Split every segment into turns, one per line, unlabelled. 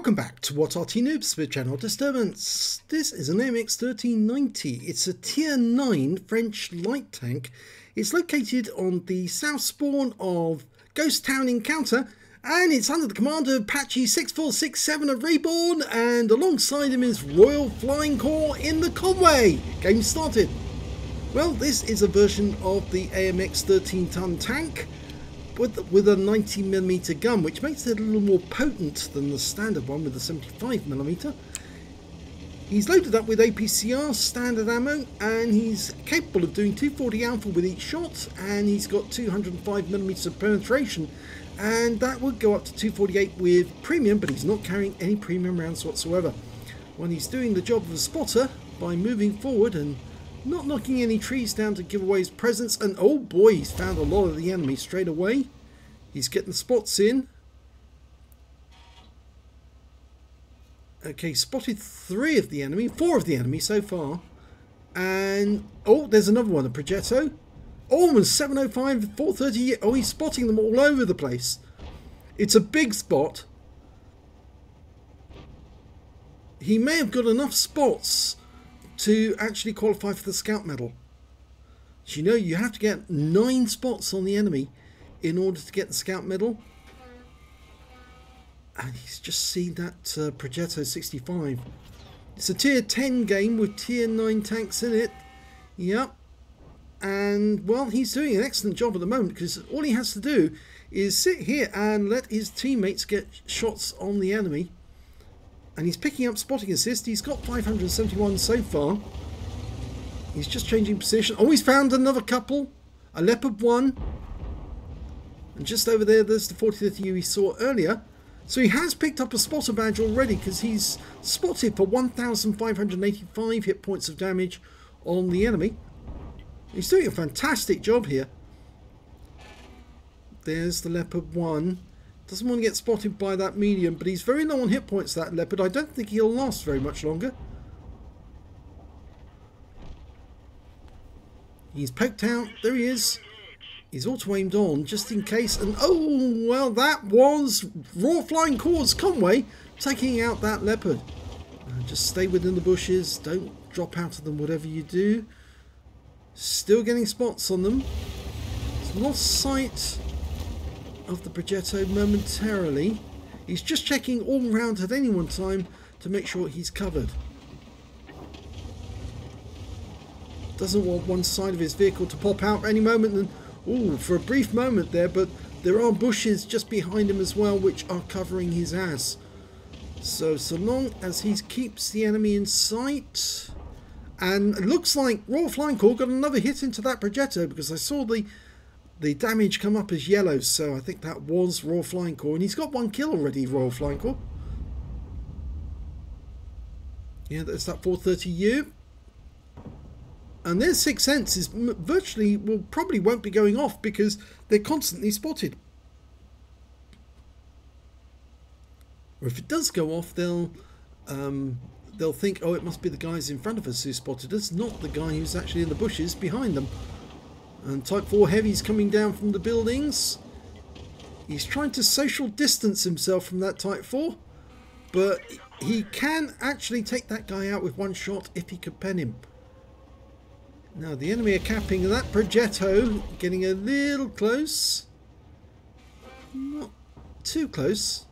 Welcome back to what Arty Noobs with Channel Disturbance. This is an AMX 1390. It's a Tier 9 French light tank. It's located on the south spawn of Ghost Town Encounter, and it's under the command of Apache 6467 of REBRN, and alongside him is Royal Flying Corps in the Conway. Game started. Well, this is a version of the AMX 13-ton tank with a 90mm gun, which makes it a little more potent than the standard one with the 75mm. He's loaded up with APCR standard ammo, and he's capable of doing 240 alpha with each shot, and he's got 205mm of penetration, and that would go up to 248 with premium, but he's not carrying any premium rounds whatsoever. When he's doing the job of a spotter by moving forward and not knocking any trees down to give away his presence, and oh boy, he's found a lot of the enemy straight away. He's getting spots in. Okay, spotted 4 of the enemy so far. And oh, there's another one, a Progetto. Oh, and 705, 430. Oh, he's spotting them all over the place. It's a big spot. He may have got enough spots to actually qualify for the scout medal. So you know you have to get 9 spots on the enemy in order to get the scout medal. And he's just seen that Progetto 65. It's a tier 10 game with tier 9 tanks in it. Yep. And well, he's doing an excellent job at the moment, because all he has to do is sit here and let his teammates get shots on the enemy. And he's picking up spotting assist. He's got 571 so far. He's just changing position. Oh, he's found another couple. A Leopard 1. And just over there, there's the 4030 we saw earlier. So he has picked up a spotter badge already, because he's spotted for 1,585 hit points of damage on the enemy. He's doing a fantastic job here. There's the Leopard 1. Doesn't want to get spotted by that medium, but he's very low on hit points, that Leopard. I don't think he'll last very much longer. He's poked out. There he is. He's auto-aimed on, just in case. And oh, well, that was Raw Flying Corps Conway taking out that Leopard. Just stay within the bushes. Don't drop out of them, whatever you do. Still getting spots on them. He's lost sight of the Progetto momentarily. He's just checking all round at any one time to make sure he's covered. Doesn't want one side of his vehicle to pop out any moment, and ooh, for a brief moment there, but there are bushes just behind him as well which are covering his ass. So long as he keeps the enemy in sight. And it looks like Royal Flying Corps got another hit into that Progetto, because I saw the damage come up as yellow, so I think that was Royal Flying Corps, and he's got 1 kill already, Royal Flying Corps. Yeah, there's that 430U. And their 6th sense is virtually, probably won't be going off, because they're constantly spotted. Or if it does go off, they'll think, oh, it must be the guys in front of us who spotted us, not the guy who's actually in the bushes behind them. And Type 4 Heavy's coming down from the buildings. He's trying to social distance himself from that Type 4, but he can actually take that guy out with 1 shot if he could pen him. Now the enemy are capping that Progetto, getting a little close. Not too close.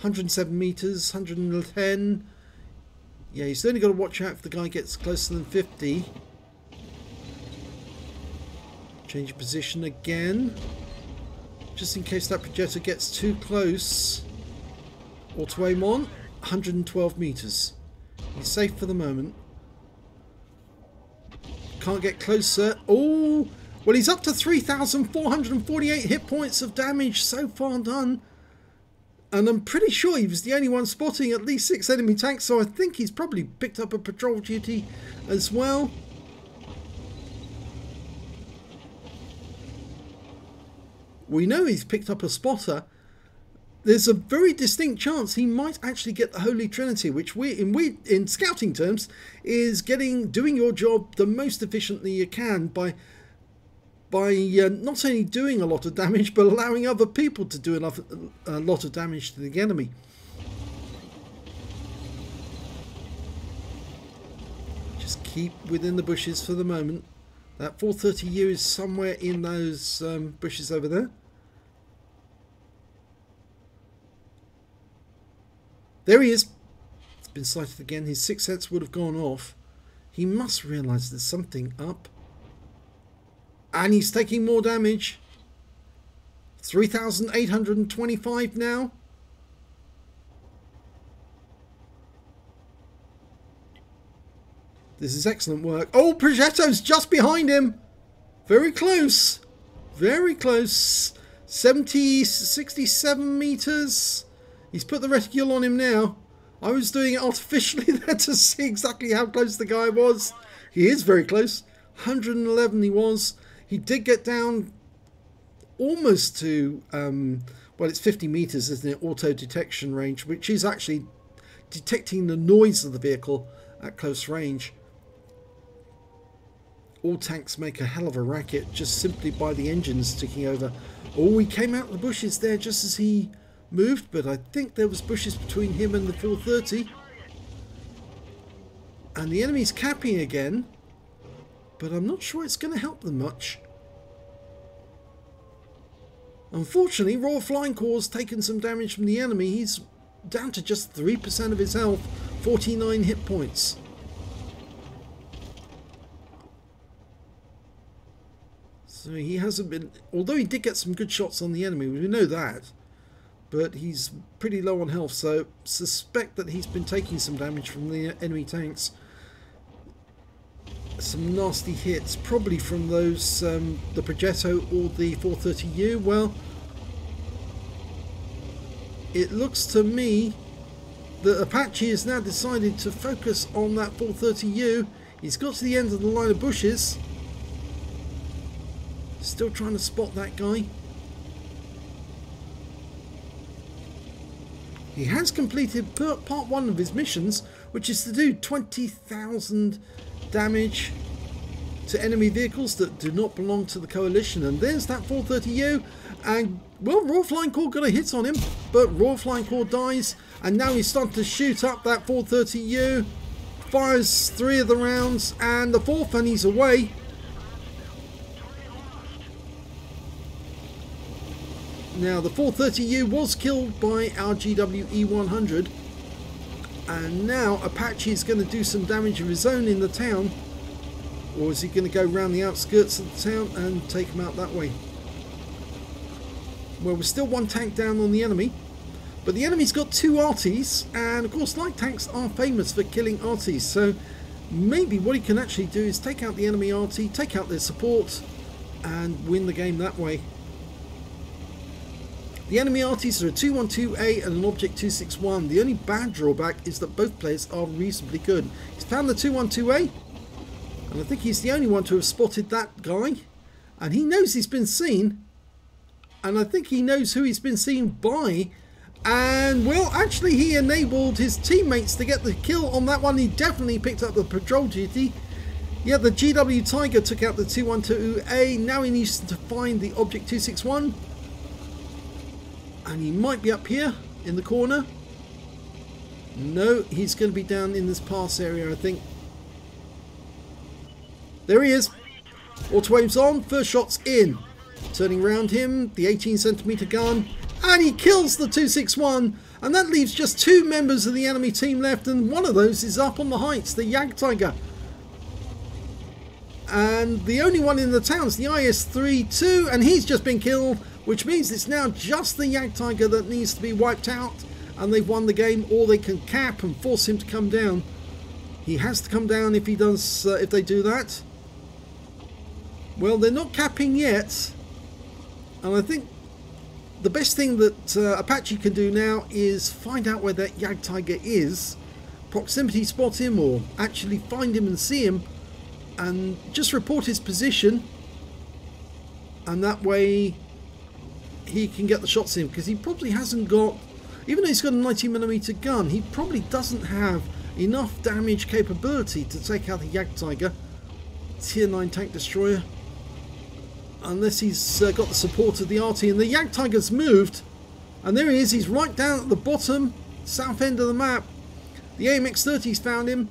107 meters, 110. Yeah, he's only got to watch out if the guy gets closer than 50. Change position again, just in case that Progetto gets too close. Auto aim on, 112 meters. He's safe for the moment. Can't get closer. Oh, well, he's up to 3,448 hit points of damage so far done. And I'm pretty sure he was the only one spotting at least 6 enemy tanks, so I think he's probably picked up a patrol duty as well. We know he's picked up a spotter. There's a very distinct chance he might actually get the Holy Trinity, which in scouting terms is doing your job the most efficiently you can by not only doing a lot of damage, but allowing other people to do a lot of damage to the enemy. keep within the bushes for the moment. That 430U is somewhere in those bushes over there. There he is. It's been sighted again. His sixth sense would have gone off. He must realise there's something up. And he's taking more damage. 3,825 now. This is excellent work. Oh, Progetto's just behind him. Very close. Very close. 67 meters. He's put the reticule on him now. I was doing it artificially there to see exactly how close the guy was. He is very close. 111 he was. He did get down almost to, well, it's 50 meters, isn't it? Auto detection range, which is actually detecting the noise of the vehicle at close range. All tanks make a hell of a racket just simply by the engines ticking over. Oh, he came out of the bushes there just as he moved, but I think there was bushes between him and the 430. And the enemy's capping again, but I'm not sure it's going to help them much. Unfortunately, Royal Flying Corps taken some damage from the enemy. He's down to just 3% of his health, 49 hit points. So he hasn't been, although he did get some good shots on the enemy, we know that, but he's pretty low on health, so suspect that he's been taking some damage from the enemy tanks. Some nasty hits, probably from those, the Progetto or the 430U. Well, it looks to me that Apache has now decided to focus on that 430U. He's got to the end of the line of bushes. Still trying to spot that guy. He has completed part 1 of his missions, which is to do 20,000 damage to enemy vehicles that do not belong to the coalition. And there's that 430U, and well, Royal Flying Corps got a hit on him, but Royal Flying Corps dies, and now he's starting to shoot up that 430U, fires 3 of the rounds, and the 4th, and he's away. Now the 430U was killed by our GWE-100, and now Apache is going to do some damage of his own in the town, or is he going to go around the outskirts of the town and take him out that way? Well, we're still 1 tank down on the enemy, but the enemy's got 2 Artys, and of course light tanks are famous for killing Artys, so maybe what he can actually do is take out the enemy Arty, take out their support, and win the game that way. The enemy Artys are a 212A and an Object 261. The only bad drawback is that both players are reasonably good. He's found the 212A, and I think he's the only one to have spotted that guy. And he knows he's been seen, and I think he knows who he's been seen by. And well, actually he enabled his teammates to get the kill on that one. He definitely picked up the patrol duty. Yeah, the GW Tiger took out the 212A. Now he needs to find the Object 261. And he might be up here in the corner. No, he's going to be down in this pass area, I think. There he is. Auto aim's on. First shot's in. Turning around him, the 18cm gun. And he kills the 261. And that leaves just 2 members of the enemy team left. And one of those is up on the heights, the Jag Tiger. And the only one in the town is the IS-32. And he's just been killed, which means it's now just the Jag Tiger that needs to be wiped out, and they've won the game, or they can cap and force him to come down. He has to come down if he does. If they do that. Well, they're not capping yet, and I think the best thing that Apache can do now is find out where that Jag Tiger is, proximity spot him, or actually find him and see him, and just report his position, and that way he can get the shots in, because he probably hasn't got, even though he's got a 90mm gun, he probably doesn't have enough damage capability to take out the Jag Tiger, tier 9 tank destroyer, unless he's got the support of the Arty. And the Jag Tiger's moved, and there he is. He's right down at the bottom south end of the map. The AMX 30's found him,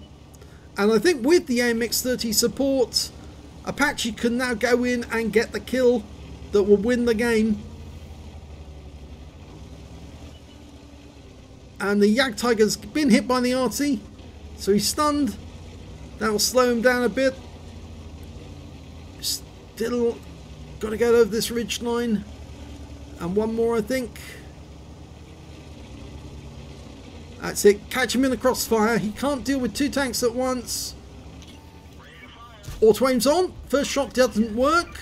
And I think with the AMX 30 support, Apache can now go in and get the kill that will win the game. And the Jagdtiger's been hit by the Arty, so he's stunned. That'll slow him down a bit. Still got to get over this ridge line. And one more, I think. That's it. Catch him in the crossfire. He can't deal with two tanks at once. Auto aim's on. First shot doesn't work.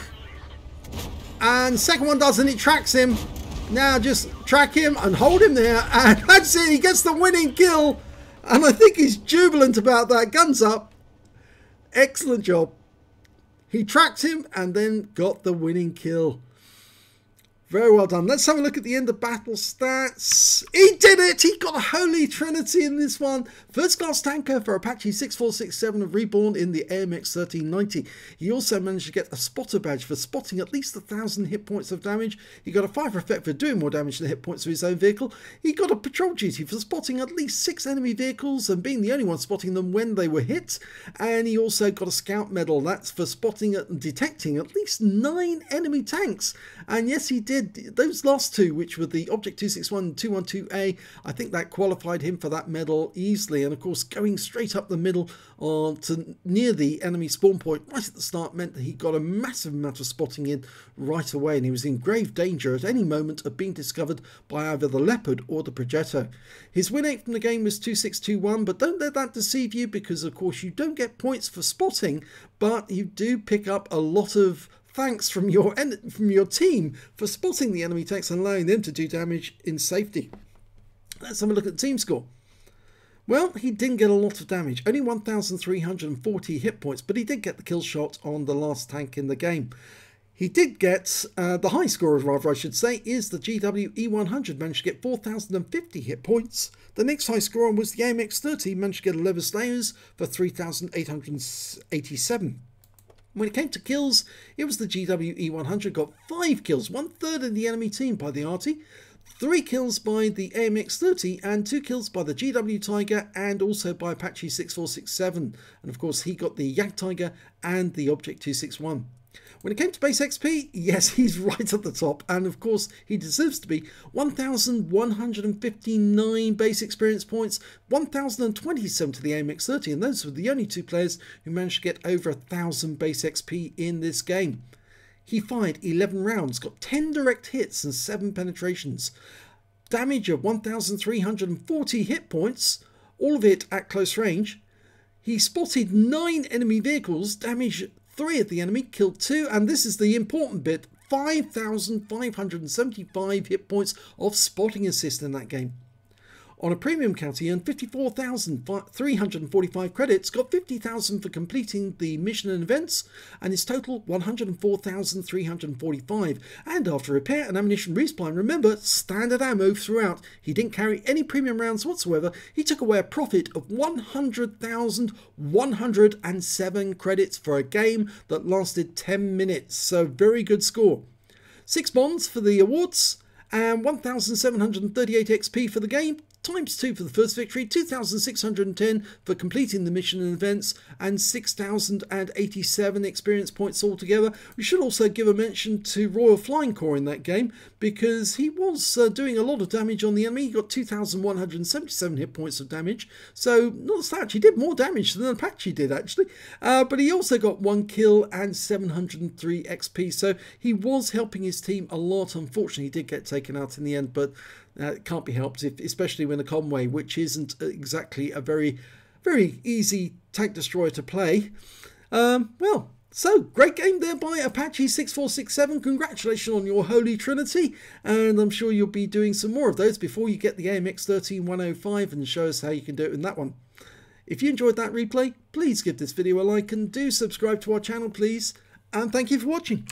And second one does, and it tracks him. Now just track him and hold him there. And that's it. He gets the winning kill. And I think he's jubilant about that. Guns up. Excellent job. He tracked him and then got the winning kill. Very well done. Let's have a look at the end of battle stats. He did it! He got a holy trinity in this one. First class tanker for Apache 6467 of REBRN in the AMX 1390. He also managed to get a spotter badge for spotting at least 1,000 hit points of damage. He got a 5 effect for doing more damage than the hit points of his own vehicle. He got a patrol duty for spotting at least 6 enemy vehicles and being the only one spotting them when they were hit. And he also got a scout medal. That's for spotting and detecting at least 9 enemy tanks. And yes, he did. Those last two, which were the Object 261 and 212A, I think that qualified him for that medal easily. And of course, going straight up the middle to near the enemy spawn point right at the start meant that he got a massive amount of spotting in right away, and he was in grave danger at any moment of being discovered by either the Leopard or the Progetto. His win rate from the game was 2621, but don't let that deceive you, because of course you don't get points for spotting, but you do pick up a lot of thanks from your team for spotting the enemy tanks and allowing them to do damage in safety. Let's have a look at the team score. Well, he didn't get a lot of damage, only 1,340 hit points, but he did get the kill shot on the last tank in the game. He did get, the high scorer rather I should say, is the GWE100, managed to get 4,050 hit points. The next high scorer was the AMX 30, managed to get 11 Slayers for 3,887. When it came to kills, it was the GWE100, got 5 kills, 1/3 of the enemy team by the Arty, 3 kills by the AMX 30 and 2 kills by the GW Tiger and also by Apache 6467. And of course he got the Jagdtiger and the Object 261. When it came to base XP, yes, he's right at the top, and of course he deserves to be. 1,159 base experience points, 1,027 to the AMX 30, and those were the only 2 players who managed to get over 1,000 base XP in this game. He fired 11 rounds, got 10 direct hits and 7 penetrations. Damage of 1,340 hit points, all of it at close range. He spotted 9 enemy vehicles, damaged 3 of the enemy, killed 2, and this is the important bit, 5,575 hit points of spotting assist in that game. On a premium count, he earned 54,345 credits, got 50,000 for completing the mission and events, and his total 104,345. And after repair and ammunition resupply, remember, standard ammo throughout, he didn't carry any premium rounds whatsoever. He took away a profit of 100,107 credits for a game that lasted 10 minutes. So very good score. 6 bonds for the awards and 1,738 XP for the game. ×2 for the first victory, 2,610 for completing the mission and events, and 6,087 experience points altogether. We should also give a mention to Royal Flying Corps in that game, because he was doing a lot of damage on the enemy. He got 2,177 hit points of damage, so not such. He did more damage than Apache did actually, but he also got 1 kill and 703 XP, so he was helping his team a lot. Unfortunately, he did get taken out in the end, but it can't be helped, especially when the Conway, which isn't exactly a very easy tank destroyer to play. Well, so great game there by Apache 6467. Congratulations on your holy trinity, and I'm sure you'll be doing some more of those before you get the AMX 13105 and show us how you can do it in that one. If you enjoyed that replay, please give this video a like and do subscribe to our channel, please. And thank you for watching.